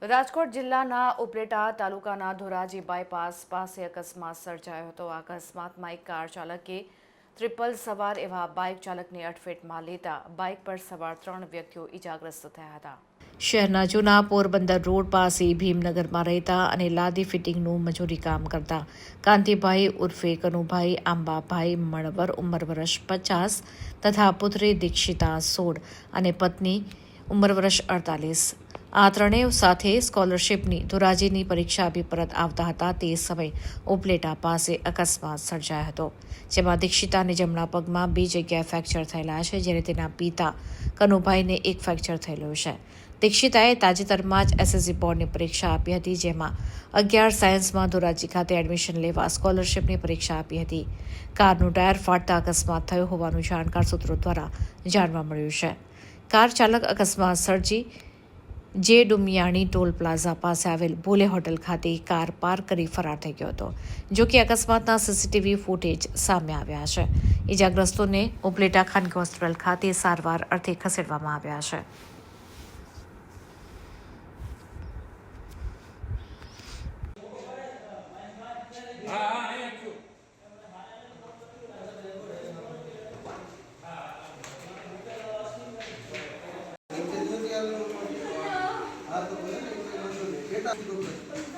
રાજકોટ જિલ્લાના ઉપલેટા તાલુકાના ધોરાજી બાયપાસ પાસે અકસ્માત સર્જાયો હતો. આ અકસ્માતમાં એક કાર ચાલકે ટ્રિપલ સવાર એવા બાઇક ચાલકને અડફેટમાં લેતા બાઇક પર સવાર 3 વ્યક્તિઓ ઇજાગ્રસ્ત થયા હતા. શહેરના જૂના પોરબંદર રોડ પાસે ભીમનગરમાં રહેતા અને લાદી ફિટિંગનું મજૂરી કામ કરતા કાંતિભાઈ ઉર્ફે કનુભાઈ આંબાભાઈ મણવર ઉંમર વર્ષ 50 તથા પુત્રી દીક્ષિતા 16 અને પત્ની ઉંમર વર્ષ 48 આ ત્રણેય સાથે સ્કોલરશીપની ધોરાજીની પરીક્ષા આપી પરત આવતા હતા. તે સમયે ઉપલેટા પાસે અકસ્માત સર્જાયો હતો, જેમાં દીક્ષિતાને જમણા પગમાં 2 જગ્યાએ ફ્રેક્ચર થયેલા છે, જ્યારે તેના પિતા કનુભાઈને 1 ફ્રેક્ચર થયેલું છે. દીક્ષિતાએ તાજેતરમાં જ એસએસસી બોર્ડની પરીક્ષા આપી હતી, જેમાં 11 સાયન્સમાં ધોરાજી ખાતે એડમિશન લેવા સ્કોલરશીપની પરીક્ષા આપી હતી. કારનું ટાયર ફાટતા અકસ્માત થયો હોવાનું જાણકાર સૂત્રો દ્વારા જાણવા મળ્યું છે. કાર ચાલક અકસ્માત સર્જી જે ડુમિયાણી ટોલ પ્લાઝા પાસે આવેલ ભોલે હોટલ ખાતે કાર પાર્ક કરી ફરાર થઈ ગયો હતો. જો કે અકસ્માતના સીસીટીવી ફૂટેજ સામે આવ્યા છે. ઇજાગ્રસ્તોને ઉપલેટા ખાનગી હોસ્પિટલ ખાતે સારવાર અર્થે ખસેડવામાં આવ્યા છે. Ah,